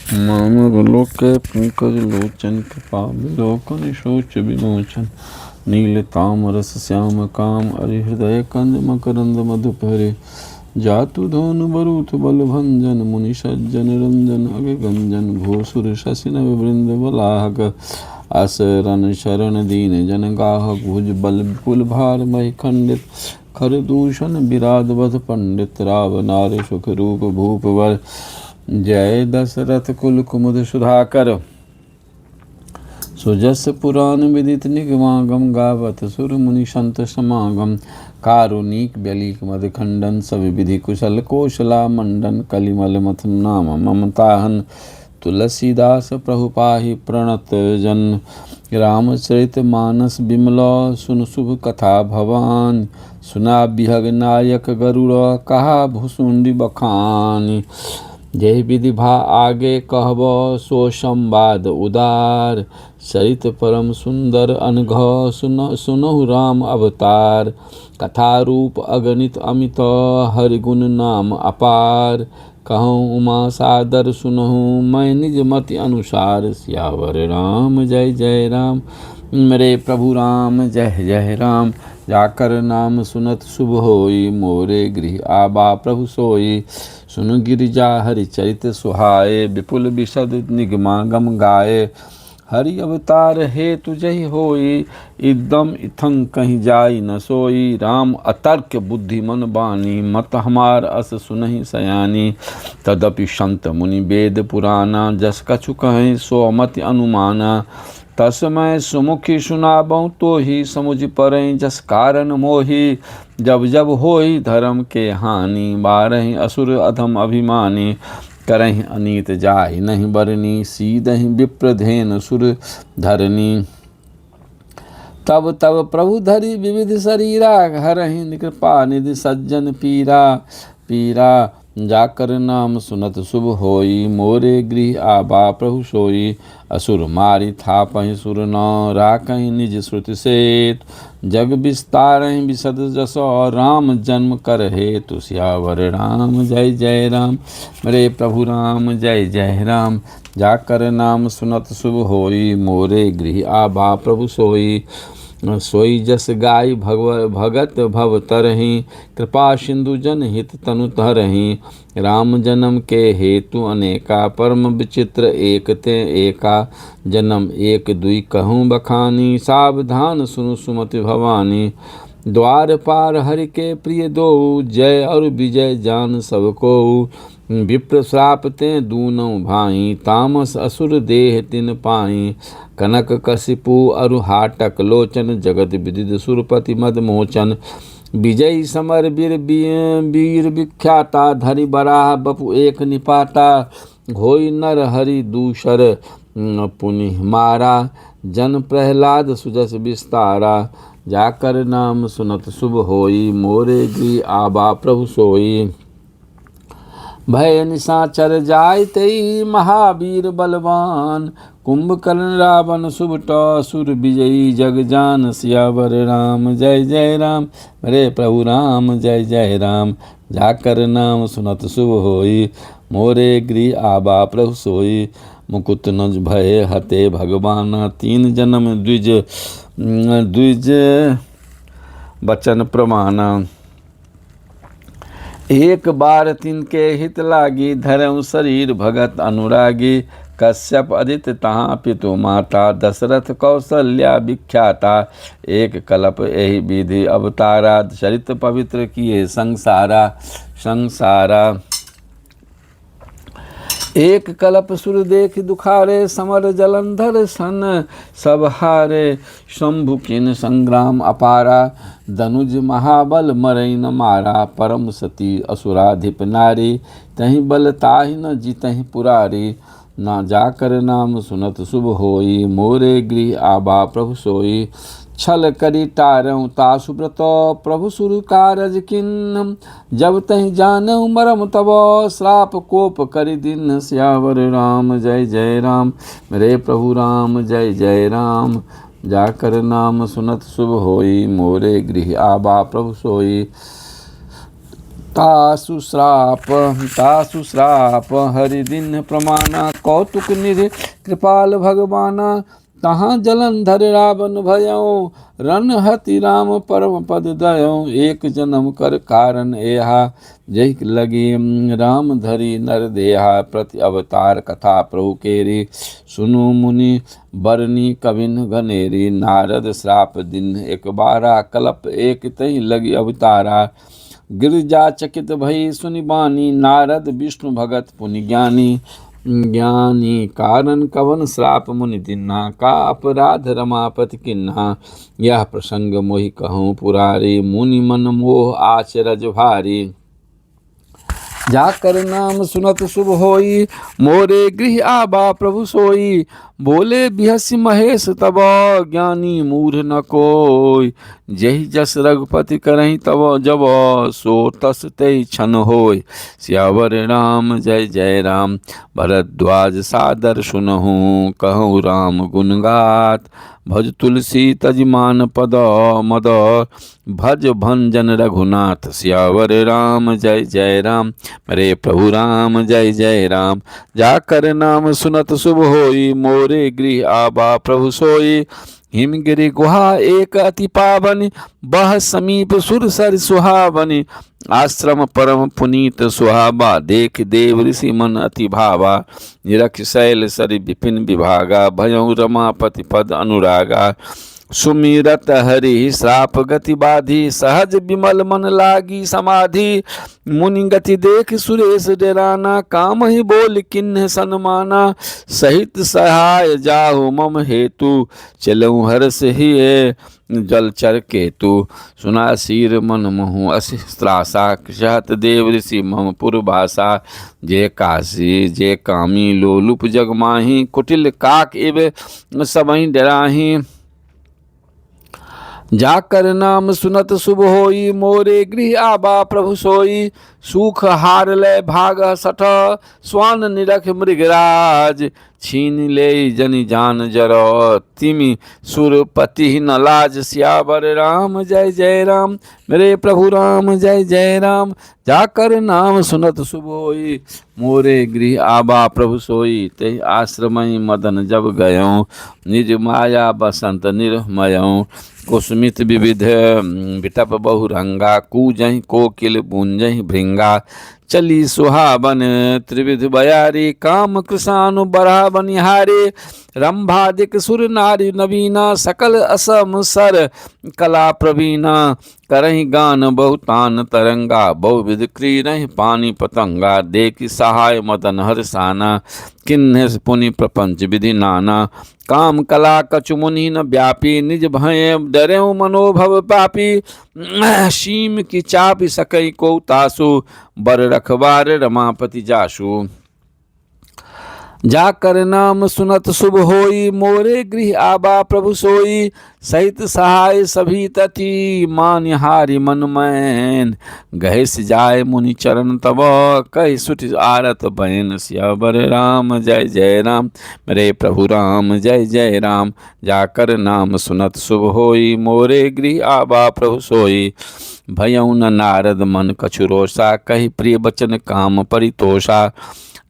मामलोके पंकज लोचन कृपा विलोकन शोच विमोचन नीलतामरस श्याम काम हृदय कंद मकरंद मधुपरे जातु धोनु बरूथ बल भंजन मुनि सज्जन रंजन अग गंजन भूसुर शशि नव वृंद बलाहक असरन शरण दीन जन गाहक भुज बल विपुल भार महि खंडित खर दूषण विराध वध पंडित राव नार सुख रूप भूप वर जय दशरथ कुल कुमुद सुधाकर सुजस पुराण विदित निगमागम गावत सुर मुनि संत समागम कारुणिक बलिक मद खंडन सब विधि कुशल कौशला मंडन कलिमल मथन नाम ममताहन तुलसीदास प्रभु पाहि प्रणत जन रामचरित मानस बिमला सुन शुभ कथा भवान सुना बिहग नायक गरुड़ कहा भुसुंडी बखानी जय विधि भा आगे कहब सो संवाद उदार चरित परम सुंदर अनघ सुनहु राम अवतार कथा रूप अगणित अमित हरिगुण नाम अपार कहूँ उमा सादर सुनहु मैं निज मति अनुसार सियावर राम जय जय राम मेरे प्रभु राम जय जय राम जाकर नाम सुनत शुभ होई मोरे गृह आबा प्रभु सोई सुन गिरिजा हरि चरित सुहाए विपुल विशद निगमागम गाए हरि अवतार हे तुझहि होई इदम इथं कहीं जाई न सोई राम अतर्क बुद्धि मन बानी मत हमार अस सुनहि सयानी तदपि संत मुनि वेद पुराना जस कछु कहें सो मति अनुमाना तस्मै सुमुखी सुनाबऊँ तो ही समुझ परें जस कारण मोही जब जब होई धर्म के हानि बारहि असुर अधम अभिमानी करहि अनीत जाहि नहीं बरनी सीदहि विप्रधेन सुर धरनी तब तब प्रभु धरि विविध शरीरा हरहि कृपा निधि सज्जन पीरा जाकर नाम सुनत शुभ होई मोरे गृह आबा प्रभु सोई असुर मारि थापहि सुर न राखहि निज श्रुति सेत जग विस्तारहि विशद जस राम जन्म कर हेतु सियावर राम जय जय राम मेरे प्रभु राम जय जय राम जाकर नाम सुनत शुभ होई मोरे गृह आबा प्रभु सोई सोई जस गाय भगत भव तरहि कृपा सिंधु जन हित तनु तरहि राम जन्म के हेतु अनेका परम विचित्र एक ते एका जन्म एक दुई कहूँ बखानी सावधान सुनु सुमति भवानी द्वार पार हरि के प्रिय दो जय और विजय जान सबको विप्र श्राप ते दूनौ भाई तामस असुर देह तिन पाई कनक कशिपु अरु हाटक लोचन जगत विदित सुरपति मद मोचन विजय समर वीर विख्याता धरि बराह बपु एक निपाता होई नर हरि दूसर पुनि मारा जन प्रहलाद सुजस विस्तारा जाकर नाम सुनत शुभ होई मोरे गृह आबा प्रभु सोई भय निशाचर जाय तई महावीर बलवान कुंभकर्ण रावण सुभट असुर विजयी जग जान सियावर राम जय जय राम मेरे प्रभु राम जय जय राम जाकर नाम सुनत शुभ होई मोरे गृह आबा प्रभु सोई मुकुट नज भय हते भगवान तीन जन्म द्विज बचन प्रमाण एक बार तिनके हित लागी धरऊँ शरीर भगत अनुरागी कश्यप अदित तहाँ पितु माता दशरथ कौशल्या विख्याता एक कल्प यही विधि अवतारा चरित पवित्र किए संसारा एक कल्प सुर देख दुखारे समर जलंधर सन सब हारे शंभु किन संग्राम अपारा धनुज महाबल मरई न मारा परम सती असुराधिप नारी तहीं बल ताहि न जीतहि पुरारी ना जाकर नाम सुनत शुभ होई मोरे गृह आबा प्रभु सोई छल करी टारऊँ तासु व्रत प्रभु सुर कारज किन्न जब तहि जानऊ मरम तब श्राप कोप करि दिन सियावर राम जय जय राम मेरे प्रभु राम जय जय राम जाकर नाम सुनत शुभ होई मोरे गृह आबा प्रभु सोई तासु श्राप हरिदिन प्रमाणा कौतुक निधि कृपाल भगवाना तहाँ जलंधर रावण भयऊ रण हति राम परम पद दयऊ एक जन्म कर कारण एहा जय लगी राम धरी नर देहा प्रति अवतार कथा प्रभु केरी सुनु मुनि बरनी कविन गनेरी नारद श्राप दिन एक बारा कल्प एक तई लगी अवतारा गिरजा चकित भई सुनि बानी नारद विष्णु भगत पुनि ज्ञानी ज्ञानी कारण कवन श्राप मुनि दिन्हा का अपराध रमापति किन्हा यह प्रसंग मोहि कहूँ पुरारी मुनि मन मोह आचरज भारी जाकर नाम सुनत शुभ होई मोरे गृह आबा प्रभु सोई बोले बिहसी महेश तब ज्ञानी मूढ़ न कोय जहि जस रघुपति करहि तब जब सो तस तै क्षण होय सियावर राम जय जय राम भरद्वाज सादर सुनहु कहूँ राम गुण गात भज तुलसी तजमान पद मद भज भंजन रघुनाथ सियावर राम जय जय राम मेरे प्रभु राम जय जय राम जाकर नाम सुनत शुभ होई मोरे गृह आबा प्रभु सोई हिमगिरि गुहा एक अति पावन बह समीप सुरसर सुहावनि आश्रम परम पुनीत सुहावा देख देव ऋषि मन अति भावा निरख शैल सरि विपिन विभागा भयउ रमापति पद अनुरागा सुमिरत हरि श्राप गति बाधी सहज विमल मन लागी समाधि मुनि गति देख सुरेश डेराना काम ही बोल किन्ह सन्माना सहित सहाय जाहु मम हेतु चलऊँ हर्ष ही जलचर केतु सुना शीर मन महु असि त्रासा कृषहत देव ऋषि मम पुरभाषा जे काशी जे कामी लोलुप जगमाही कुटिल काक एव सबहि डराही जाकर नाम सुनत शुभ होई मोरे गृह आबा प्रभु सोई सुख हार ले भाग सठ स्वान निरख मृगराज छीन ले जनि जान जरो तिमि सुरपति न लाज सियावर राम जय जय राम मेरे प्रभु राम जय जय राम जाकर नाम सुनत शुभ होई मोरे गृह आबा प्रभु सोई ते आश्रमई मदन जब गयों निज माया बसंत निर्मयों कुसुमित विविध विटप बहुरंगा कूजहि कोकिल पूंजहि भृंगा चली सुहावन त्रिविध बयारी काम कृषानु बरहा बनिहारे रंभादिक सुर नारी नवीना सकल असम सर कला प्रवीणा करहि गान बहुतान तरंगा बहुविध क्रीरहि पानी पतंगा देखि सहाय मदन हर्षाना किन्ह पुनि प्रपंच विधि नाना काम कला कछु मुनि न व्यापी निज भय डरेऊ मनोभव पापी शीम की चापि सकई को तासु बर रखबार रमापति जासु जाकर नाम सुनत शुभ होई मोरे गृह आबा प्रभु सोई सहित सहाय सभी तति मान्यहारि मन मैन गहेस जाय मुनि चरण तब कहि सुठ आरत बैन सियावर राम जय जय राम मेरे प्रभु राम जय जय राम जाकर नाम सुनत शुभ होई मोरे गृह आबा प्रभु सोई भयउ न नारद मन कछु रोषा कहि प्रिय बचन काम परितोषा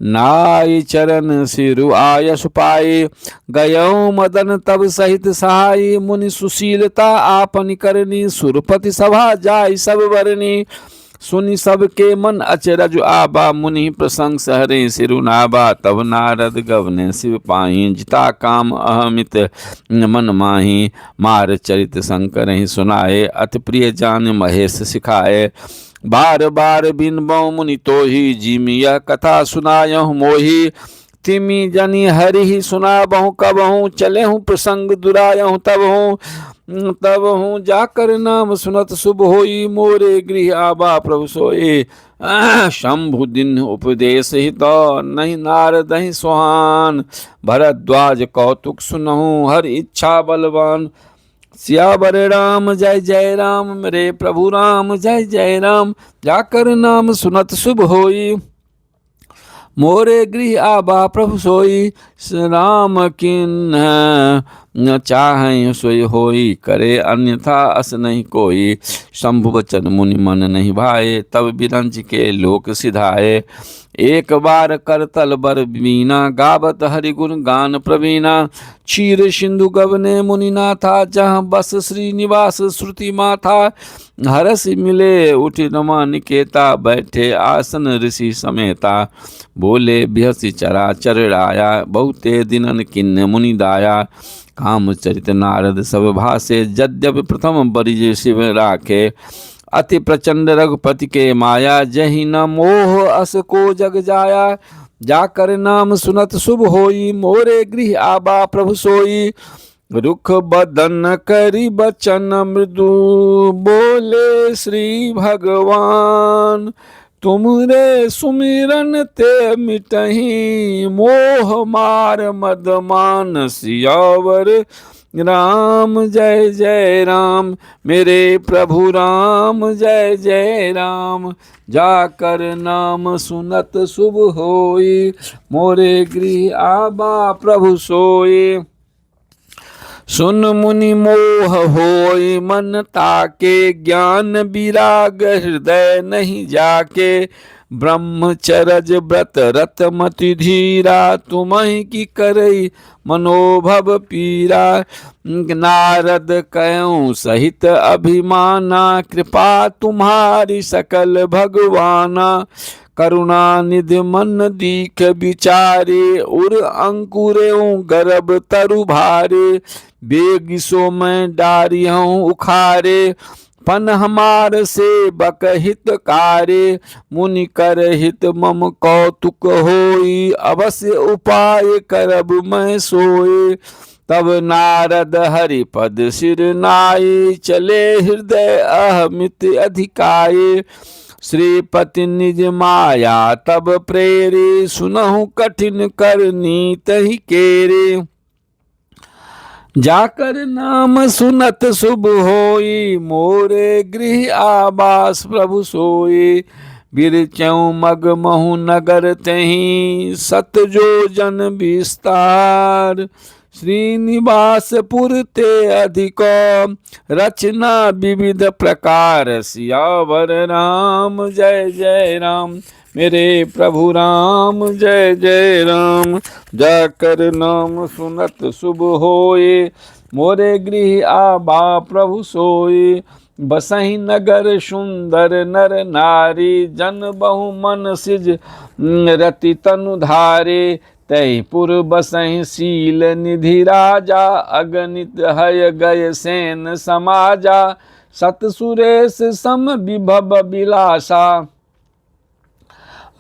नाई चरण सिरु आयस पाए गयौ मदन तब सहित सहाय मुनि सुशीलता आपन करनी सुरपति सभा जाय सब बरनी सुनि सबके मन अचरज आबा मुनि प्रसंग सहरे सिरुनाबा तब नारद गवने शिव पाही जिता काम अहमित मन माही मार चरित शंकर ही सुनाए अति प्रिय जान महेश सिखाए बार बार बिन बौ मुनि तो ही जिमि यह कथा सुनायहु मोही तिमि जनि हरि ही सुना बहु कबहु चले हूँ प्रसंग दुरायहु तब हूँ जाकर नाम सुनत शुभ होई मोरे गृह आबा प्रभु सोए शंभु दिन उपदेश हित नहीं नारद ही सुहान भरद्वाज कौतुक सुनहु हर इच्छा बलवान सियावर राम जय जय राम मेरे प्रभु राम जय जय राम जाकर नाम सुनत शुभ होई मोरे गृह आबा प्रभु सोई, राम किन्ह चाहें सोई होई, करे अन्यथा अस नहीं कोई। शंभु बचन मुनि मन नहीं भाए, तब बिरंच के लोक सिधाए। एक बार करतल बर बीना, गावत हरि गुण गान प्रवीणा। क्षीर सिंधु गवने मुनि नाथा, जहाँ बस श्रीनिवास श्रुति माथा। हरस मिले उठि रमा निकेता, बैठे आसन ऋषि समेता। बोले बिहसी चराचर राया, बहुते दिनन किन्ने मुनि दाया। काम चरित नारद सब भाषे, यद्यपि प्रथम बरिजे शिव राखे। अति प्रचंड रघुपति के माया, जहि न मोह अस को जग जाया। जाकर नाम सुनत शुभ होई, मोरे गृह आबा प्रभु सोई। रुख बदन करी बचन मृदु, बोले श्री भगवान। तुमरे सुमिरन ते मिटहि, मोह मार मदमान। सियावर राम जय जय राम, मेरे प्रभु राम जय जय राम। जाकर नाम सुनत शुभ होई, मोरे गृह आबा प्रभु सोई। सुन मुनि मोह होई मन ताके, ज्ञान विराग हृदय नहीं जाके। ब्रह्मचरज व्रत रत मति धीरा, तुम्हि की करई मनोभव पीरा। नारद कयऊँ सहित अभिमाना, कृपा तुम्हारी सकल भगवाना। करुणा निधि मन दीख विचारे, उर अंकुरेऊँ गर्भ तरु भारे। बेगिसो मैं डारियऊँ उखारे, पन हमार सेवक हित कारे। मुनि कर हित मम कौतुक होई, अवश्य उपाय करब मैं सोए। तब नारद हरि पद सिर नाई, चले हृदय अहमित अधिकाये। श्रीपति निज माया तब प्रेरे, सुनहु कठिन करनी तहि केरे। जाकर नाम सुनत शुभ होई, मोरे गृह आबास प्रभु सोई। बिरचऊँ मग महु नगर तहीं, सत जो जन विस्तार। श्रीनिवासपुर ते अधिक, रचना विविध प्रकार। सियावर राम जय जय राम, मेरे प्रभु राम जय जय राम। जाकर नाम सुनत शुभ होए, मोरे गृह आबा प्रभु सोए। बसहि नगर सुंदर नर नारी, जन बहु मन सिज रति तनु धारे। तहि पुर बसहि शील निधि राजा, अगणित हय गय सेन समाजा। सत सुरेश सम विभव विलासा,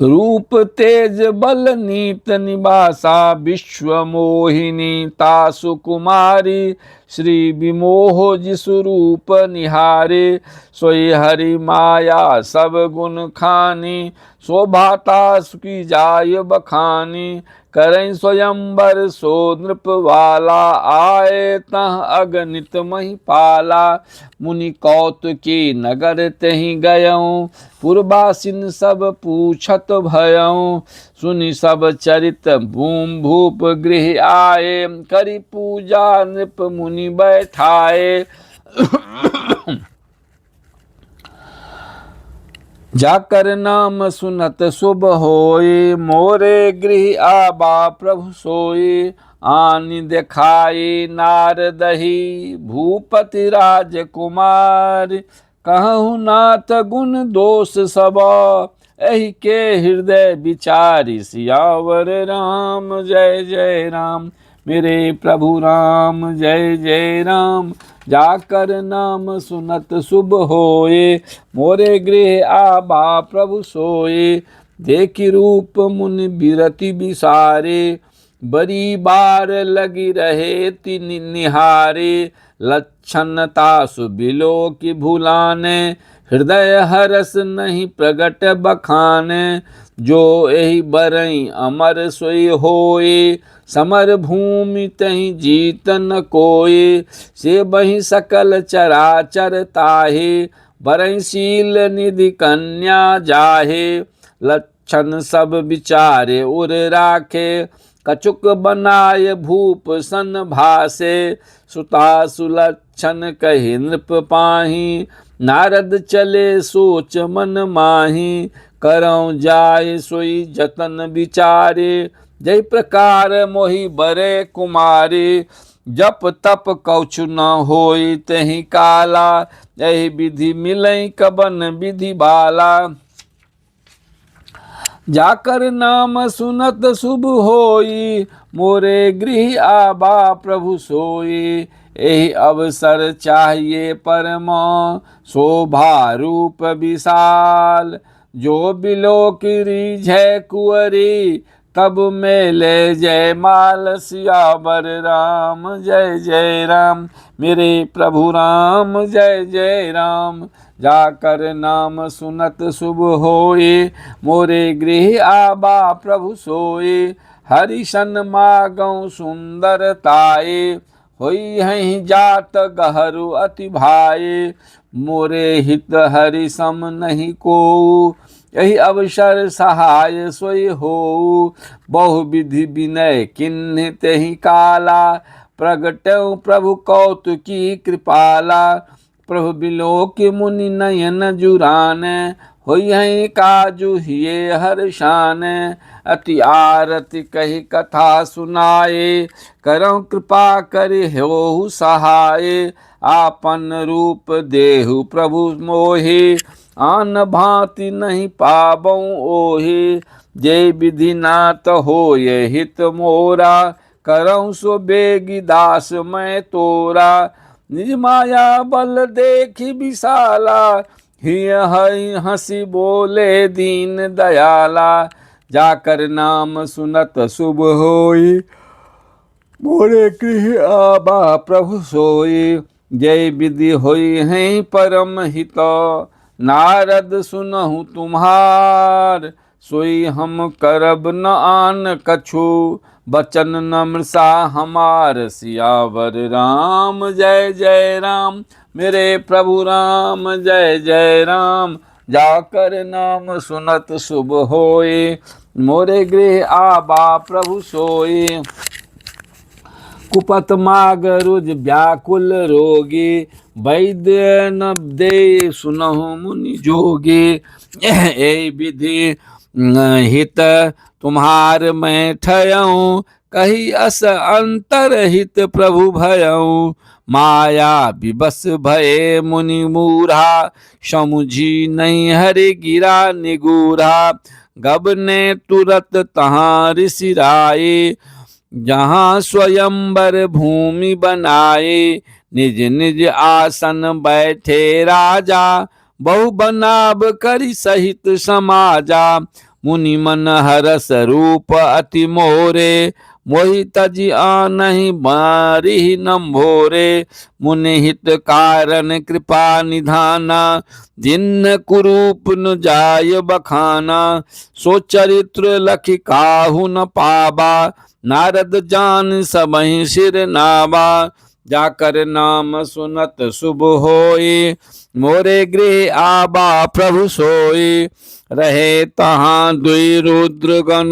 रूप तेज बल नीत निवासा। विश्व मोहिनी तासु कुमारी, श्री विमोह जिसु रूप निहारे। सोई हरि माया सब गुण खानी, शोभाता सुखी जाय बखानी। करें स्वयंवर सो नृप वाला, आए तह अगणित महिपाला। मुनि कौतुकी नगर तहि गयऊँ, पुरबासिन सब पूछत भयऊँ। सुनि सब चरित भूम भूप गृह आए, करि पूजा नृप मुनि बैठाए। जाकर नाम सुनत शुभ होए, मोरे गृह आबा प्रभु सोए। आनि देखाई नारदहि, भूपति राजकुमार। कहु नाथ गुण दोष सब, एहि के हृदय विचारी। सियावर राम जय जय राम, मेरे प्रभु राम जय जय राम। जाकर नाम सुनत शुभ होए, मोरे गृह आबा प्रभु सोए। देखि रूप मुनि बिरति बिसारे, बड़ी बार लगी रहे तिनि निहारे। लक्षण तासु बिलो की भुलाने, हृदय हरस नहीं प्रगट बखाने। जो एहि बरई अमर सोई होए, समर भूमि तहि जीत न कोय। से बहि सकल चराचर ताहे, बरई शील निधि कन्या जाहे। सुलक्षण सब विचारे उर राखे, कछुक बनाय भूप सन भासे, सुता सुलक्षण कहि नृप पाही, नारद चले सोच मन माही, करऊं जाय सोई जतन विचारे, जय प्रकार मोहि बरे कुमारी, जप तप कौछु न होई तहि काला, यही विधि मिलई कबन विधि बाला, जाकर नाम सुनत शुभ होई, मोरे गृह आबा प्रभु सोई, यही अवसर चाहिए परम, शोभा रूप विशाल, जो बिलो की रिझै कुंवरी, तब मेले जय माल सियावर राम, जय जय राम मेरे प्रभु राम, जय जय राम, जाकर नाम सुनत शुभ होए, मोरे गृह आबा प्रभु सोए, हरिशन मागौ सुंदरताए, होई हैं जात गहरू अति भाए, मोरे हित हरि सम नहीं को, यही अवसर सहाय सोई हो, बहु विधि विनय किन्ह तेहि काला, प्रगटौ प्रभु कौतुकी कृपाला, प्रभु बिलोक मुनि नयन जुरान, होई हैं काजु हिये हर्षान, अति आरती कही कथा सुनाए, करौ कृपा करि होहु सहाय, आपन रूप देहु प्रभु मोहि, आन भांति नहीं पाबौ ओहि, जय विधि नाथ होय हित मोरा, करऊं सो बेगी दास मैं तोरा, निज माया बल देखी विशाला, हिय हई हंसी बोले दीन दयाला, जाकर नाम सुनत शुभ होई, मोरे गृह आबा प्रभु सोई, जय विधि होई हैं परम हित, नारद सुनहु तुम्हार, सोई हम करब न आन कछु, बचन नम्रसा हमार सियावर राम, जय जय राम मेरे प्रभु राम, जय जय राम, जाकर नाम सुनत शुभ होए, मोरे गृह आबा प्रभु सोए, कुपत माग रुज व्याकुल रोगी, वैद्य न दे सुनहु मुनि जोगी, ए विधि हित तुम्हार मैं ठयऊं, कही अस अंतर हित प्रभु भयऊं, माया विबस भये मुनि मूढ़ा, समुझी नहीं हरि गिरा निगूढ़ा, गबने तुरत तहाँ ऋषि राये, जहाँ स्वयंवर भूमि बनाए, निज निज आसन बैठे राजा, बहु बनाब करि सहित समाजा, मुनि मन हरस रूप अति मोरे, मोहि तजि आनहि मारिहि नम्भोरे, मुनि हित कारण कृपा निधाना, जिन्न कुरूप न जाय बखाना, सो चरित्र लखि काहू न पाबा, नारद जान सबहि सिर नावा, जाकर नाम सुनत शुभ होए, मोरे गृह आबा प्रभु सोए, रहे तहाँ दुई रुद्र गण,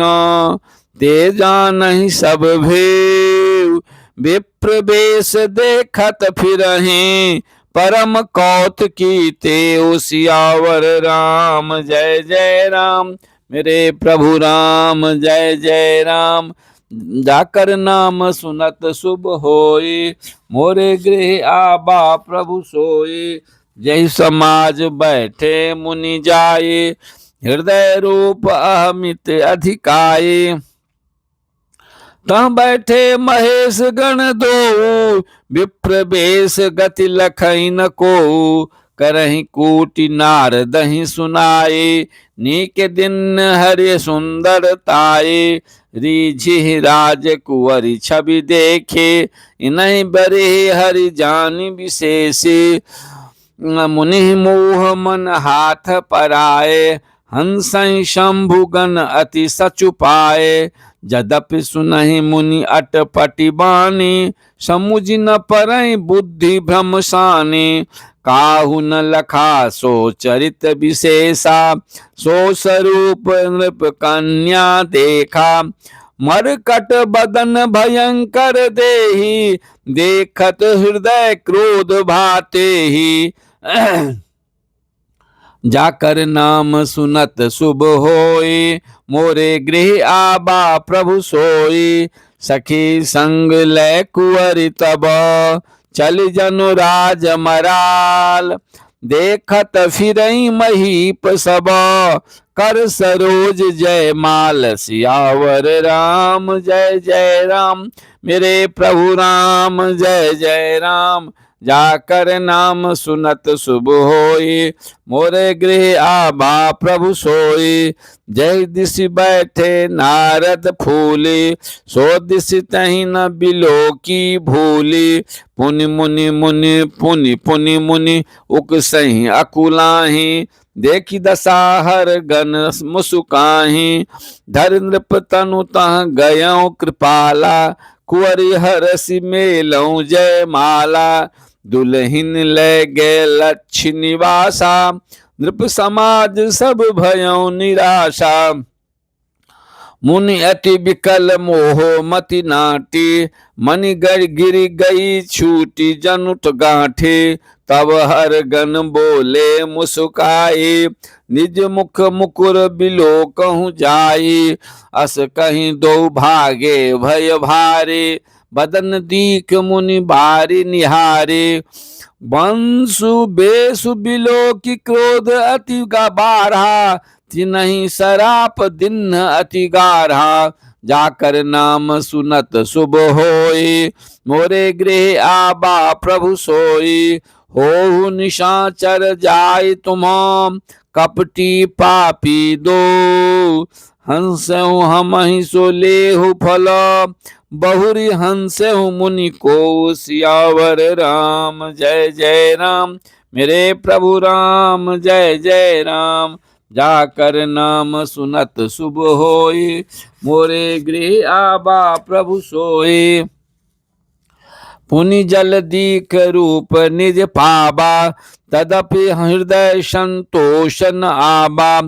ते जानहि सब भेव, विप्र बेश देखत फिरहि, परम कौतुकी ते सियावर राम, जय जय राम मेरे प्रभु राम, जय जय राम, जाकर नाम सुनत शुभ होए, मोरे गृह आबा प्रभु सोए, जय समाज बैठे मुनि जाए, हृदय रूप अहमित अधिकाये, तहाँ बैठे महेश गण दो, विप्र बेश गति लखई न को, करहि कूटि नारदहि सुनाए, नीक दिन हरि सुंदरताए, रीझि राज कुंवरी छवि देखे, इन्हीं बरे हरि जानि विशेषे, मुनि मोह मन हाथ पराए, हंसई शंभुगन अति सचुपाए, जदपि सुनहि मुनि अटपटि बानी, समुझ न परई बुद्धि भ्रम सानी, काहू न लखा सो चरित विशेषा, सो स्वरूप नृप कन्या देखा। मरकट बदन भयंकर देहि, देखत हृदय क्रोध भाते ही। जाकर नाम सुनत शुभ होई, मोरे गृह आबा प्रभु सोई। सखी संग लय कुंवर तब, चल जनु राज मराल। देखत फिरई महीप सब, कर सरोज जय माल। सियावर राम जय जय राम, मेरे प्रभु राम जय जय राम। जाकर नाम सुनत शुभ होई, मोरे गृह आबा प्रभु सोई। जय दिश बैठे नारद फूली, सो दिश तही न बिलो की भूली। पुनि मुनि मुनि पुनि पुनि मुनि, उक सही अकुलाही। देखी दशा हर गन मुसुकाही, धर नृप तनु तह गयो कृपाला। कुंवरी हरसि मेलऊ जय माला, दुल्हिन ले गे लक्ष्य निवासा। नृप समाज सब भयो निराशा, मुनि अति विकल मोह मति नाटी। मनि गिर गई छूटी जनुट गांठी, तब हर गन बोले मुस्काई। निज मुख मुकुर बिलो कहूँ जाई, अस कहीं दो भागे भय भारी। बदन दीख मुनि बारी निहारी, बंसु बेसु बिलो की क्रोध अति बाढ़ा। तिनहि सराप दिन अति गाढ़ा, जाकर नाम सुनत शुभ होई। मोरे गृह आबा प्रभु सोई, हो निशाचर जाय तुम कपटी पापी दो। हंसहु हमहि सो लेहु फल, बहुरी हंसहु मुनि को। सियावर राम जय जय राम, मेरे प्रभु राम जय जय राम। जाकर नाम सुनत शुभ होई, मोरे गृह आबा प्रभु सोई। पुनि जल दीख रूप निज पाबा, तदपि हृदय संतोष न आबा।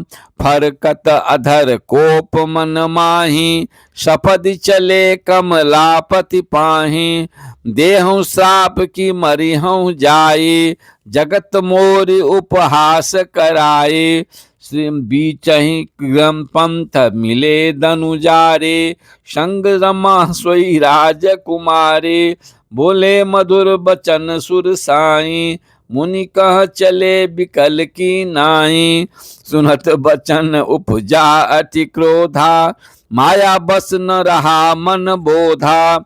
फरकत अधर कोप मन माही, सपदि चले कमलापति पाही। देहु श्राप की मरिहु जाई, जगत मोरि उपहास कराई। श्री बीचहि क्रम पंथ मिले दनुजारे, संग रमा सोई राजकुमारी। बोले मधुर बचन सुर साई, मुनि कह चले विकल की नाई। सुनत बचन उपजा अति क्रोधा, माया बस न रहा मन बोधा।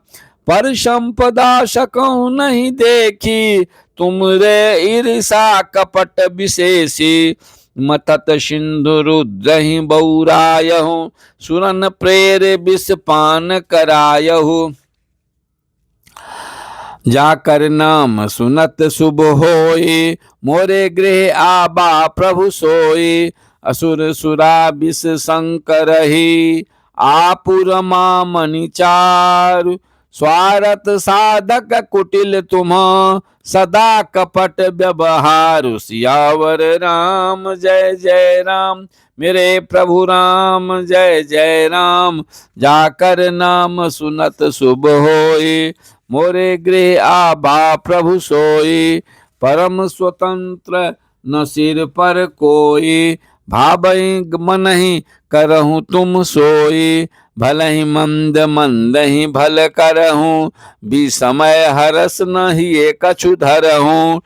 पर संपदा सकूं नहीं देखी, तुम रे ईर्षा कपट विशेषी। मतत सिंधु रुद्रहि बौरायहु, सुरन प्रेर विष पान करायहु। जाकर नाम सुनत शुभ होई, मोरे गृह आबा प्रभु सोई। असुर सुरा विष संकरहि, आपुर मामनि चारु। स्वार्थ साधक कुटिल तुम, सदा कपट व्यवहारु। सियावर राम जय जय राम, मेरे प्रभु राम जय जय राम। जाकर नाम सुनत शुभ होई, मोरे गृह आबा प्रभु सोई। परम स्वतंत्र न सिर पर कोई, भावई मनहि करहूँ तुम सोई। भलहि मंद मंद ही भल करहूँ, विसमय हरस नहीं कछु धरहूँ।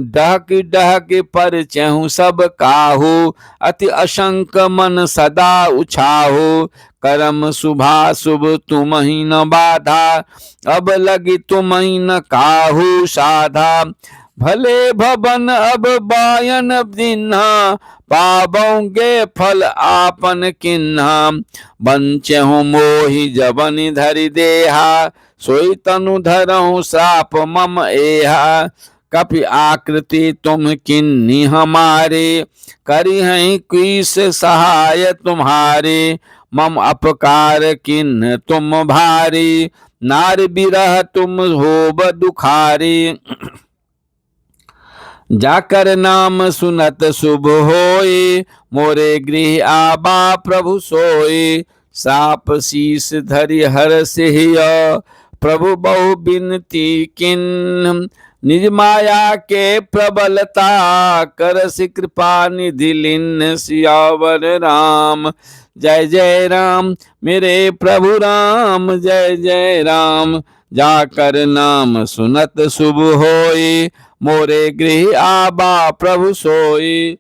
डहक डहक पर चहु सब काहू, अति असंक मन सदा उछाहू। करम शुभा शुभ तुम ही न बाधा, अब लगी तुम ही न काहू साधा। भले भवन अब बायन दिन्हा, पाबोगे फल आपन किन्हा। बंचहु मोहि जबनि धरि देहा, सोई तनु धरहु श्राप मम एहा। कपि आकृति तुम किन्नी हमारे, करी हैं किस सहाय तुम्हारे। मम अपकार किन्न तुम भारी, नार बिरह तुम होब दुखारी। जाकर नाम सुनत शुभ होए, मोरे गृह आबा प्रभु सोए। साप शीस धरि हर सिहिय, प्रभु बहु बिनती किन्ह। निज माया के प्रबलता, करस कृपा निधि लिन्न। सियावर राम जय जय राम, मेरे प्रभु राम जय जय राम। जाकर नाम सुनत शुभ होए, मोरे गृह आबा प्रभु सोई।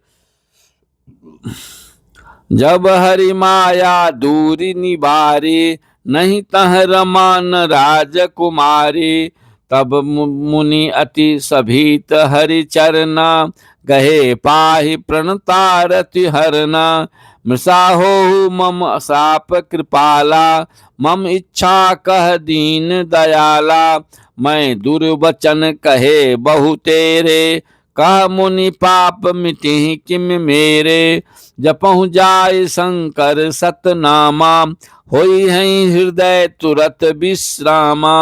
जब हरि माया दूरी निवारी, नहीं तह रमान राजकुमारी। तब मुनि अति सभीत हरि चरना, गहे पाहि प्रणतारति हरना। मृषा हो मम साप कृपाला, मम इच्छा कह दीन दयाला। मैं दुर्वचन कहे बहु तेरे, कह मुनि पाप मिटि किम मेरे। जपहु जाय शंकर सतनामा, होई है हृदय तुरत विश्रामा।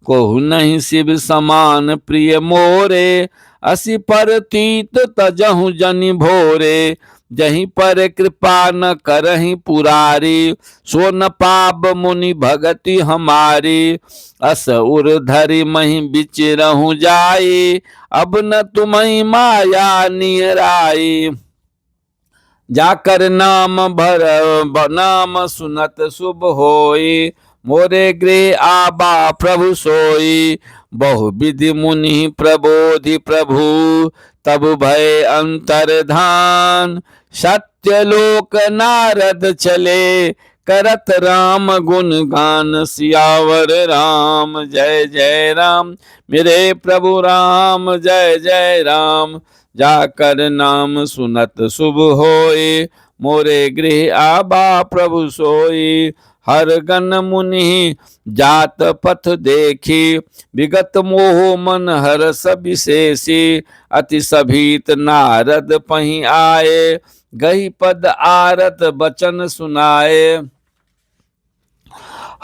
कोहु नहीं शिव समान प्रिय मोरे, असी पर तीत तजहु जनि भोरे। जहीं पर कृपा न करहि पुरारी, सो न पाप मुनि भगति हमारी। अस उर धरि मही बिचरहु जाई, अब न तुम्हि माया नियराई। जाकर नाम भर नाम सुनत शुभ होई, मोरे गृह आबा प्रभु सोई। बहु विधि मुनि प्रबोधि प्रभु, तब भय अंतर्धान। सत्यलोक नारद चले, करत राम गुण गान। सियावर राम जय जय राम, मेरे प्रभु राम जय जय राम। जाकर नाम सुनत शुभ होए, मोरे गृह आबा प्रभु सोई। हर गण मुनि जात पथ देखी, विगत मोह मन हरस विशेषी। अति सभीत नारद पहीं आए, गही पद आरत बचन सुनाए।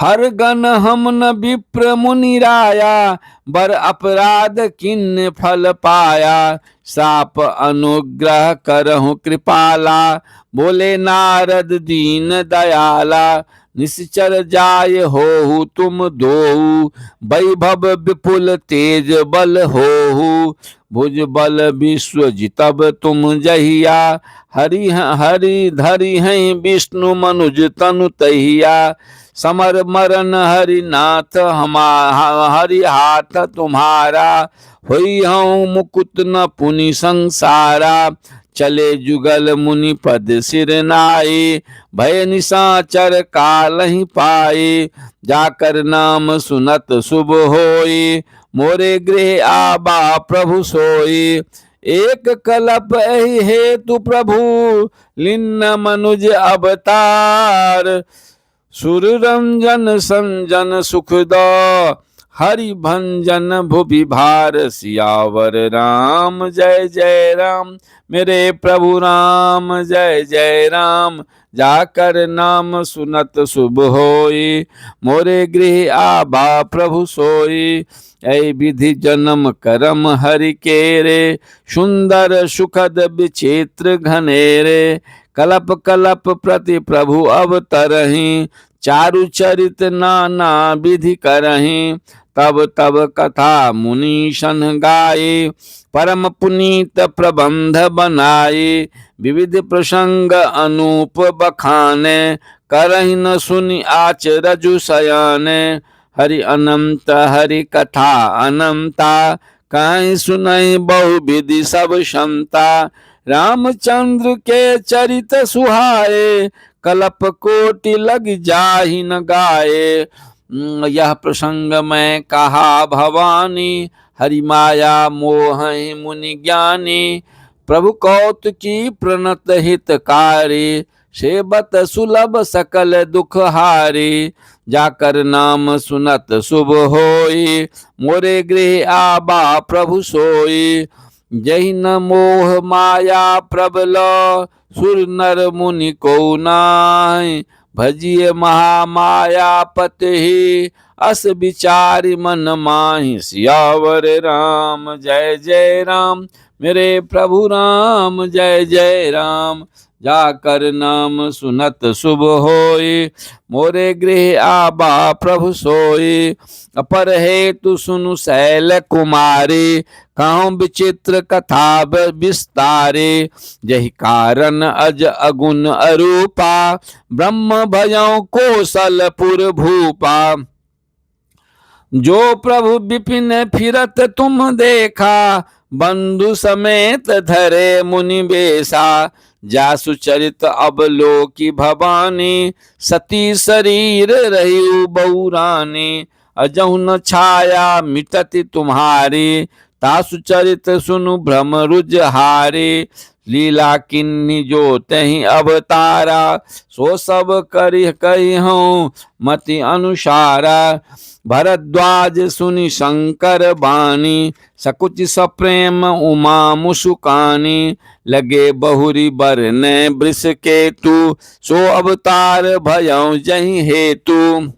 हर गण हम न विप्र मुनि राया, बर अपराध किन्न फल पाया। साप अनुग्रह करहु कृपाला, बोले नारद दीन दयाला। निश्चर जाय होहु तुम दोहु, वैभव विपुल तेज बल होहु। भुज बल विश्व जितब तुम जहिया, हरि हरि धरि हैं विष्णु मनुज तनु तहिया। समर मरन हरि नाथ हरि हाथ तुम्हारा, होई हूँ मुकुत न पुनि संसारा। चले जुगल मुनि पद सिर नाई, भय निशाचर काल ही पाई। जाकर नाम सुनत शुभ होई, मोरे गृह आबा प्रभु सोई। एक कलप एहि हेतु प्रभु, लिन्न मनुज अवतार। सुर रंजन संजन सुख दो, हरि भंजन भुवि भार। सियावर राम जय जय राम, मेरे प्रभु राम जय जय राम। जाकर नाम सुनत शुभ होई, मोरे गृह आबा प्रभु सोई। ऐ विधि जन्म करम हरि केरे, सुंदर सुखद विचित्र घनेरे। कलप कलप प्रति प्रभु अवतरहि, चारु चरित नाना विधि करहि। तब तब कथा मुनीशन गाये, परम पुनीत प्रबंध बनाए। विविध प्रसंग अनूप बखाने, करहि न सुनि आचरजु शयाने। हरि अनंत हरि कथा अनंता, कहीं सुनहि बहु विधि सब क्षमता। रामचंद्र के चरित सुहाए, कलप कोटि लग जाहि न गाए। यह प्रसंग मैं कहा भवानी, हरि माया मोह मुनि ज्ञानी। प्रभु कौतुकी प्रणत हितकारी, सेबत सुलभ सकल दुख हारी। जाकर नाम सुनत शुभ होई, मोरे गृह आबा प्रभु सोई। जहि न मोह माया प्रबल, सुर नर मुनि को नाहि। भजिए महामायापति अस विचारि मन माहि। सियावर राम जय जय राम, मेरे प्रभु राम जय जय राम। जाकर नाम सुनत शुभ होय, मोरे गृह आबा प्रभु सोई। अपर हेतु सुनु शैल कुमारी, कहूँ विचित्र कथा विस्तारे। यही कारण अज अगुण अरूपा, ब्रह्म भयौ कौशलपुर भूपा। जो प्रभु विपिन फिरत तुम देखा, बंधु समेत धरे मुनि बेसा। जासु चरित अवलोकी भवानी, सती शरीर रही बहुरानी। अजहु न छाया मिटति तुम्हारी, तासु चरित सुनु भ्रम रुजहारी। लीला किन्नी जो तहि अवतारा, सो सब करि कहिहूँ मति अनुसारा। भरद्वाज सुनि शंकर बानी, सकुच सप्रेम उमा मुसुकानी। लगे बहुरी बरने वृष केतु, सो अवतार भयौ जहि हेतु।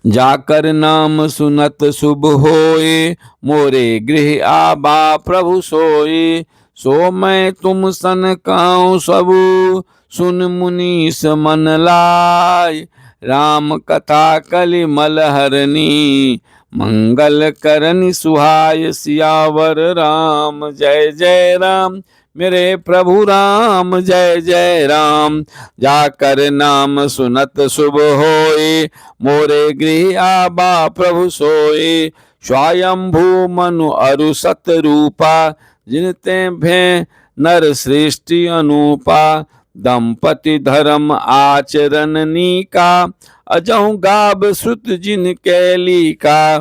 जाकर नाम सुनत शुभ होए, मोरे गृह आबा प्रभु सोए। सो मैं तुम सन कहूँ सबु, सुन मुनीस मन लाय। राम कथा कलिमल हरनी, मंगल करनि सुहाय। सियावर राम जय जय राम, मेरे प्रभु राम जय जय राम। जाकर नाम सुनत शुभ होए, मोरे गृह आबा प्रभु सोए। स्वयंभू मनु अरु सत रूपा, जिनते भे नर सृष्टि अनूपा। दंपति धर्म आचरण नीका, अजहु गाब सुत जिन कैलिका।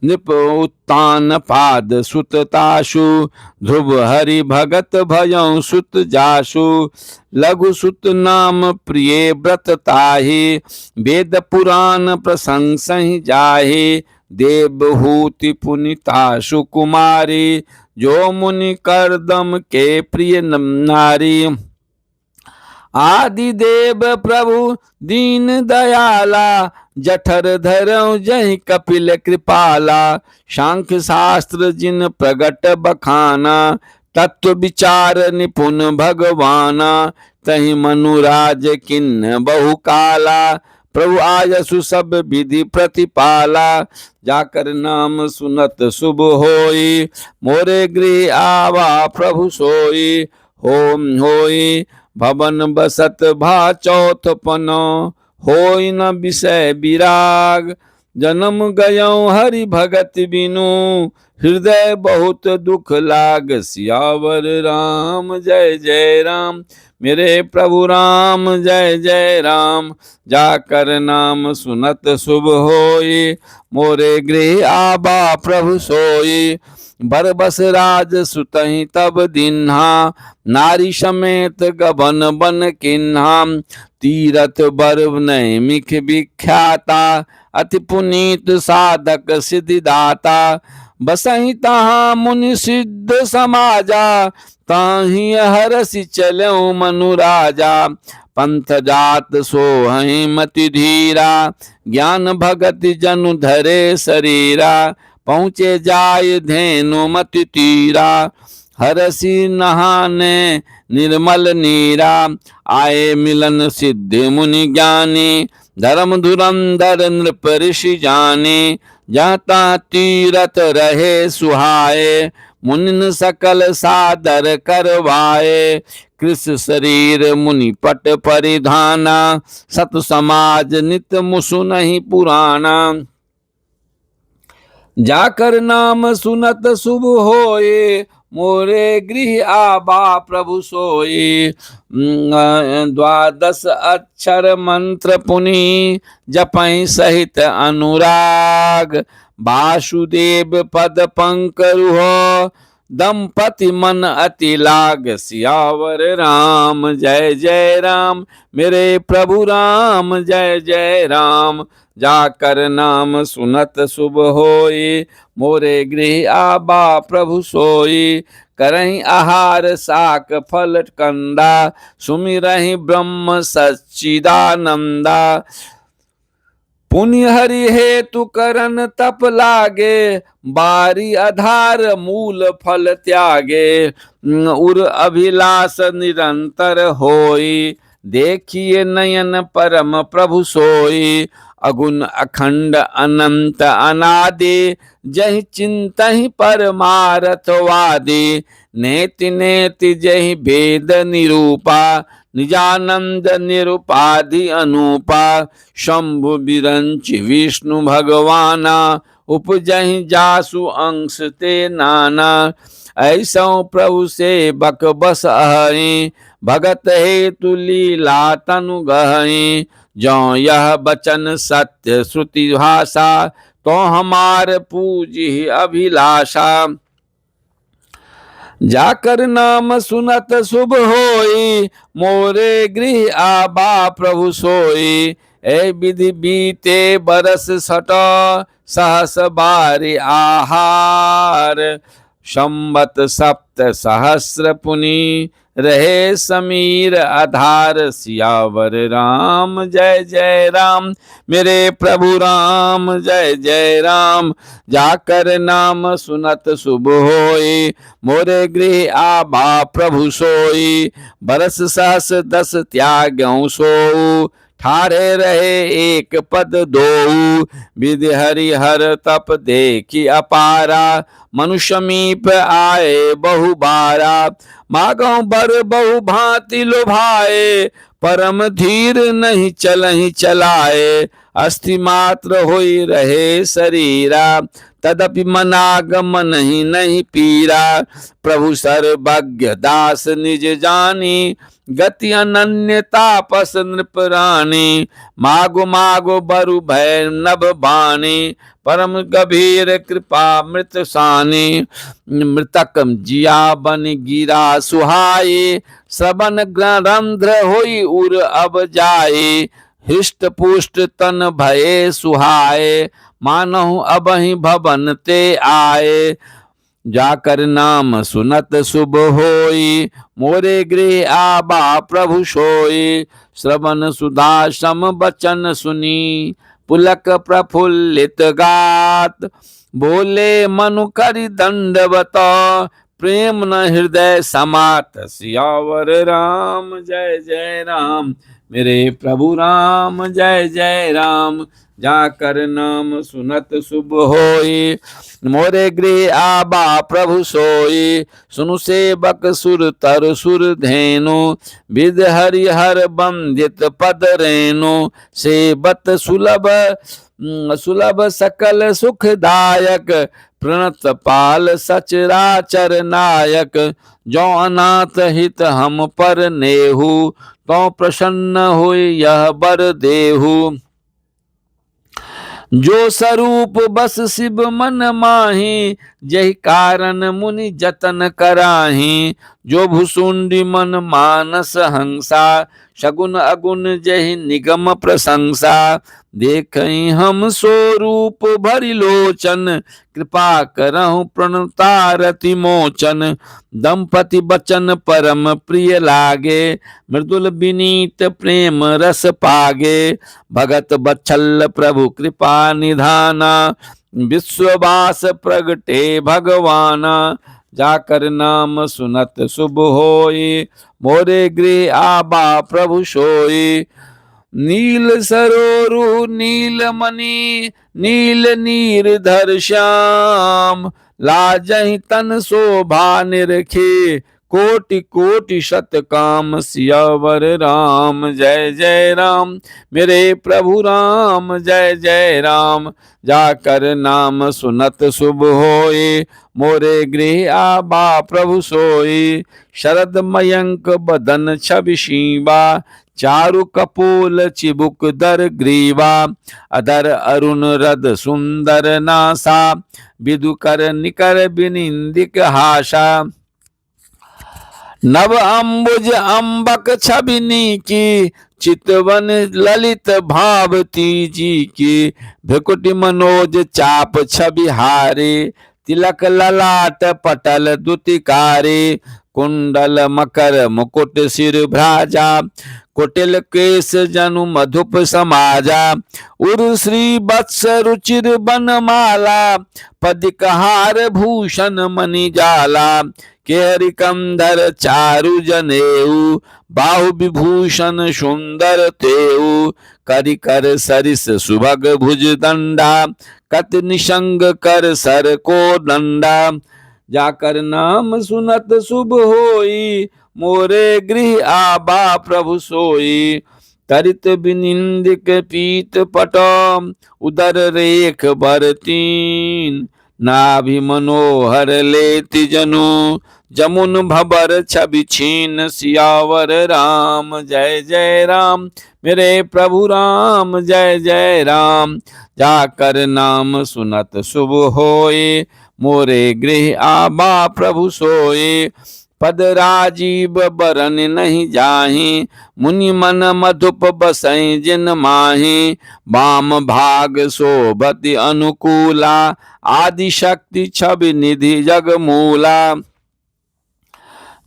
नृप उत्तान पाद सुत ताशु, ध्रुव हरि भगत भयं सुत जासु। लघु सुत नाम प्रिय व्रत ताहि, वेद पुराण प्रशंसहि जाहि। देवहूति पुनिताशु कुमारी, जो मुनि करदम के प्रिय नारी। आदि देव प्रभु दीन दयाला, जठर धरऊ जहि कपिल कृपाला। सांख्य शास्त्र जिन प्रगट बखाना, तत्व विचार निपुण भगवाना। तहि मनुराज किन्न बहु काला, प्रभु आयसु सब विधि प्रतिपाला। जाकर नाम सुनत शुभ होई, मोरे गृह आवा प्रभु सोई। होम होई भवन बसत भा चौथ पनो, होई न विषय विराग। जन्म गयौ हरि भगत बिनु, हृदय बहुत दुख लाग। सियावर राम जय जय राम, मेरे प्रभु राम जय जय राम। जाकर नाम सुनत शुभ होई, मोरे गृह आबा प्रभु सोई। बरबस राज सुतहि तब दिन्हा, नारी समेत गबन बन किन्हा। तीरथ बर नैमिख विख्याता, अति पुनीत साधक सिद्धिदाता। बसहि तहाँ मुनि सिद्ध समाजा, ताहि हरसि चलऊ मनु राजा। पंथ जात सोहहि मति धीरा, ज्ञान भगति जनु धरे शरीरा। पहुँचे जाय धेनु मति तीरा, हरसि नहाने निर्मल नीरा। आए मिलन सिद्धि मुनि ज्ञानी, धर्म धुरंधर नृप ऋषि जानी। जाता तीरथ रहे सुहाए, मुनिन सकल सादर करवाए। कृष शरीर मुनि पट परिधाना, सत समाज नित मुसु नहीं पुराना। जाकर नाम सुनत शुभ होए, मोरे गृह आबा प्रभु सोए। द्वादश अक्षर मंत्र पुनि, जपहि सहित अनुराग। वासुदेव पद पंकरुह, दंपति मन अति लाग। सियावर राम जय जय राम, मेरे प्रभु राम जय जय राम। जाकर नाम सुनत शुभ होई, मोरे गृह आबा प्रभु सोई। करहीं आहार साक फल कंदा, सुमिरहि ब्रह्म सच्चिदानंदा। पुण्य हरि हेतु करन तप लागे, बारी आधार मूल फल त्यागे। उर अभिलाष निरंतर होई, देखिए नयन परम प्रभु सोई। अगुण अखंड अनंत अनादि, जहि चिंतहि परमारथ वादी। नेति नेति जहि भेद निरूपा, निजानंद निरुपाधि अनूपा। शंभु बिरंच विष्णु भगवाना, उपजहि जासु अंश ते नाना। ऐसो प्रभु से बक बस अहि, भगत हेतु लीला तनु गहि। जो यह बचन सत्य श्रुति भाषा, तो हमार पूजी अभिलाषा। जाकर नाम सुनत शुभ होई, मोरे गृह आबा प्रभु सोई। ए विधि बीते बरस सट, सहस बारी आहार। संवत सप्त सहस्र पुनि, रहे समीर आधार। सियावर राम जय जय राम, मेरे प्रभु राम जय जय राम। जाकर नाम सुनत शुभ होई, मोरे गृह आबा प्रभु सोई। बरस सहस दस त्याग्यों सोऊ, ठारे रहे एक पद दोऊ। विधि हरि हर तप देखी अपारा, मनुष्य मीप आए बहु बारा। मागो बर बहु भांति लुभाए, परम धीर नहीं चलहि चलाए। अस्थि मात्र होई रहे शरीरा, तदपि मनागम नहीं पीरा। प्रभु सर्वज्ञ दास निज जानी, गति अनन्य तापस नृपरानी। मागो मागो बरु भय नभ बानी, परम गभीर कृपा मृत सानी। मृतकम जिया बन गिरा सुहाए, श्रवण रंध्र होई उर अब जाए। हृष्ट पुष्ट तन भये सुहाए, मानहु अबहि भवन ते आए। जाकर नाम सुनत शुभ होई, मोरे गृह आबा प्रभु सोई। श्रवण सुधा सम बचन सुनी, पुलक प्रफुल्लित गात। बोले मनु करि दंडवत, प्रेम न हृदय समात। सियावर राम जय जय राम, मेरे प्रभु राम जय जय राम। जाकर नाम सुनत शुभ होई, मोरे गृह आबा प्रभु सोई। सुनु सेवक सुर तर सुर धेनु, विद हरि हर बंदित पद रेणु। सेवत सुलभ सुलभ सकल सुखदायक, प्रणत पाल सचराचर नायक। जो अनाथ हित हम पर नेहु, तो प्रसन्न होई यह बर देहु। जो स्वरूप बस शिव मन माही, जहि कारण मुनि जतन कराही। जो भुसुंडी मन मानस हंसा, शगुन अगुन जहि निगम प्रशंसा। देखहि हम स्वरूप भरि लोचन, कृपा करहु प्रणतारति मोचन। दंपति बचन परम प्रिय लागे, मृदुल विनीत प्रेम रस पागे। भगत बत्सल प्रभु कृपा निधाना, विश्ववास प्रगटे भगवाना। जाकर नाम सुनत शुभ होई, मोरे गृह आबा प्रभु सोई। नील सरोरु नील मणि, नील नीरधर श्याम। लाजहि तन शोभा निरखे, कोटि कोटि शत काम। सियावर राम जय जय राम, मेरे प्रभु राम जय जय राम। जाकर नाम सुनत शुभ होई, मोरे गृह आबा प्रभु सोई। शरद मयंक बदन छवि शीबा, चारु कपोल चिबुक दर ग्रीवा। अधर अरुण रद सुंदर नासा, विदुकर निकर बिनिंदिक हासा। नव अंबुज अंबक छबिनी की, चितवन ललित भावती जी की। भ्रकुटि मनोज चाप छबिहारे, तिलक ललाट पटल दुतिकारी, कुंडल मकर मुकुट सिर भ्राजा, कुटिल केश जनु मधुप समाजा, उर श्री वत्स रुचिर बनमाला, पदिक हार भूषण मणि जाला, केहरि कंधर चारु जनेऊ, बाहु विभूषण सुंदर तेऊ, करि कर सरिस सुभग भुज दंडा, कत निशंग कर सर को दंडा, जाकर नाम सुनत शुभ होई, मोरे गृह आबा प्रभु सोई, तरित बिनिंदिक पीत पटम, उदर रेख बरतीन, नाभि मनोहर लेति जनु, जमुन भबर छवि छीन, सियावर राम जय जय राम, मेरे प्रभु राम जय जय राम, जाकर नाम सुनत शुभ होए, मोरे गृह आबा प्रभु सोए, पद राजीव बरन नहीं जाहि, मुनि मन मधुप बसई जिन माहि, वाम भाग शोभति अनुकूला, आदि शक्ति छवि निधि जग मूला,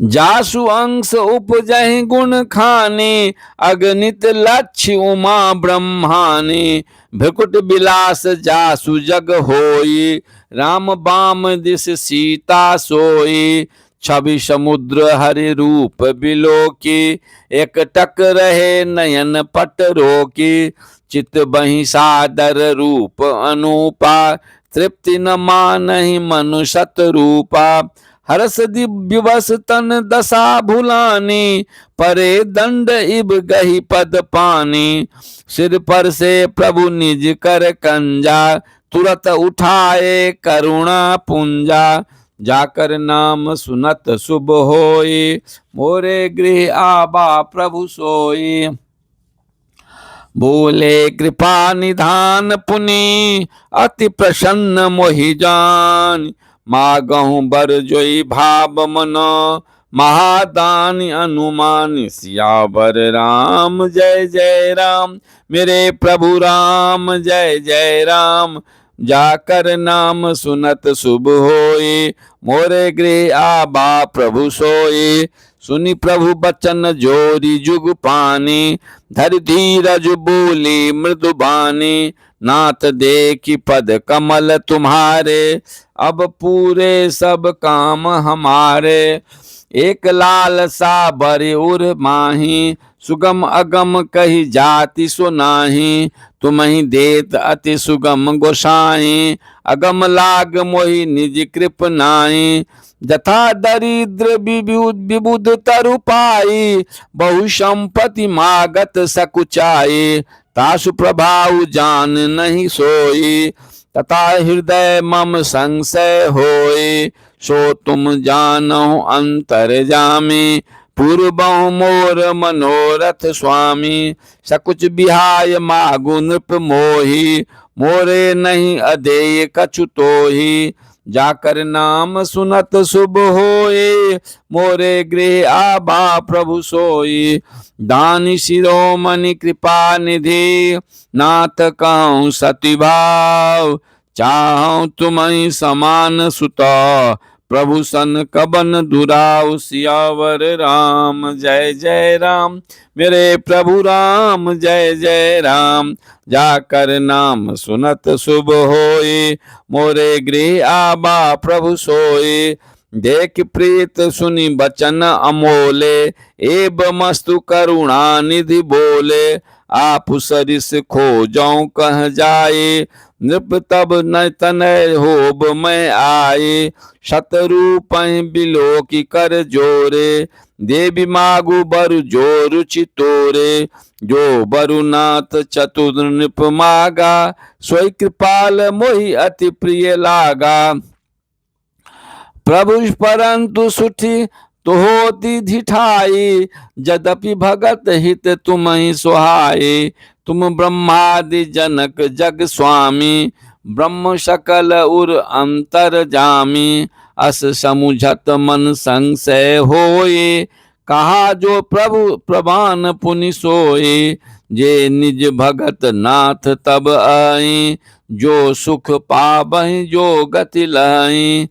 जासु अंश उपजहि गुण खाने, अगणित लक्ष्य उमा ब्रह्माने, भृकुट बिलास जासु जग होई, राम बाम दिस सीता सोई, छवि समुद्र हरि रूप बिलोकी, एक टक रहे नयन पट रोकी, चित बहि सादर रूप अनूपा, तृप्ति न मानहि मनु सत रूपा, हरस दिव्यवस तन दशा भुलानी, परे दंड इब गही पद पानी, सिर पर से प्रभु निज कर कंजा, तुरत उठाए करुणा पुंजा, जाकर नाम सुनत शुभ होई, मोरे गृह आबा प्रभु सोई, बोले कृपा निधान पुनि, अति प्रसन्न मोहि जान, मागहु बर जोई भाव मन, महादान अनुमान, सियावर राम जय जय राम, मेरे प्रभु राम जय जय राम, जाकर नाम सुनत शुभ होए, मोरे गृह आबा प्रभु सोए, सुनि प्रभु बचन जोरी जुग पानी, धर धीरज बोली मृदु बानी, नाथ देखी पद कमल तुम्हारे, अब पूरे सब काम हमारे, एक लाल सा बरे उर माही, सुगम अगम कही जाति सुनाही, तुम्हि देत अति सुगम गोसाई, अगम लाग मोहि निज कृप नाई, जथा दरिद्र विबुध तरु पाई, बहु संपत्ति मागत सकुचाई, तासु प्रभाव जान नहीं सोई, तथा हृदय मम संशय होए, सो तुम जानहु अंतर जामी, पूर्वहु मोर मनोरथ स्वामी, सकुच बिहाय मागु नृप मोहि, मोरे नहीं अधेय कछु तोहि, जाकर नाम सुनत शुभ होए, मोरे गृह आबा प्रभु सोई, दानी शिरोमणि कृपा निधि, नाथ कहूँ सति भाव, चाहूँ तुम्हि समान सुता, प्रभु सन कबन दुराव, सियावर राम जय जय राम, मेरे प्रभु राम जय जय राम, जाकर नाम सुनत शुभ होए, मोरे गृह आबा प्रभु सोए, देख प्रीत सुनि बचन अमोले, एब मस्तु करुणा निधि बोले, आप सरिस खोजौं कह जाए, नृप तब न तनय होब मैं आए, शतरूप बिलो की कर जोरे, देवी मागु बरु जो रुचि तोरे, जो बरुनाथ चतुर नृप मागा, सोई कृपाल मोहि अति प्रिय लागा, प्रभु परंतु सुठी तो होती धिठाई, यद्यपि भगत हित तुम ही सुहाए, तुम ब्रह्मादि जनक जग स्वामी, ब्रह्म सकल उर अंतर जामी, अस समुझत मन संशय होए, कहा जो प्रभु प्रभान पुनि सोए, जे निज भगत नाथ तब आए, जो सुख पाबहि जो गति लहि,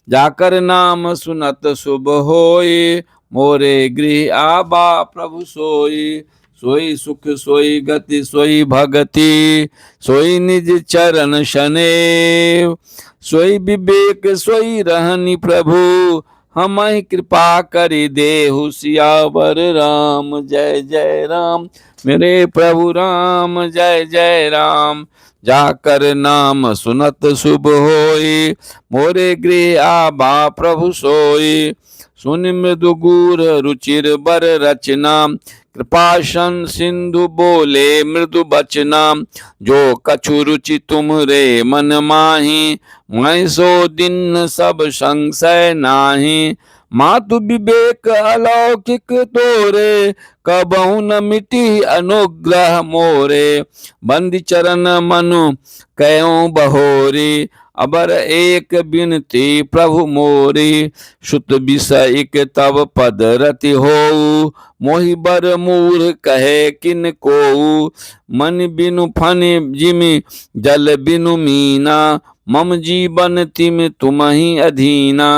जाकर नाम सुनत शुभ होए, मोरे गृह आबा प्रभु सोई, सोई सुख सोई गति सोई भगति, सोई निज चरण शनेव, सोई विवेक सोई रहनी प्रभु, हमहि कृपा करि देहु सियावर राम। जय जय राम मेरे प्रभु राम, जय जय राम। जाकर नाम सुनत शुभ होई, मोरे गृह आबा प्रभु सोई, सुनि मृदु गूढ़ रुचिर बर रचना, कृपाशन सिंधु बोले मृदु बचना, जो कछु रुचि तुम रे मन माही, मैं सो दिन सब संशय नाही, मातु विवेक अलौकिक तोरे, कबहु न मिटी अनुग्रह मोरे, बंदी चरण मनु कयो बहोरी, अबर एक बिनती प्रभु मोरी, सुत विषयिक तब पद रति होऊ, मोहि बर मूढ़ कहे किन कोऊ, मन बिनु फनि जिमि जल बिनु मीना, मम जीवन तिम तुमहि अधीना,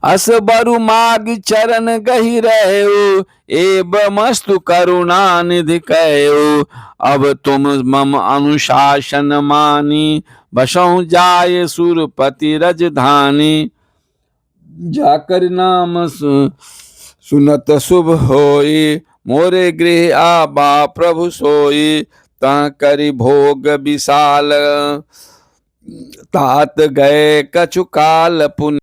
अस बरु माग चरण गहि रहु, एब मस्तु करुणा निधि कहु, अब तुम मम अनुशासन मानी, बसहु जाय सुरपति रजधानी, जाकर नाम सुनत शुभ होई, मोरे गृह आबा प्रभु सोई, ता करि भोग विशाल, तात गए कछु काल पुनि।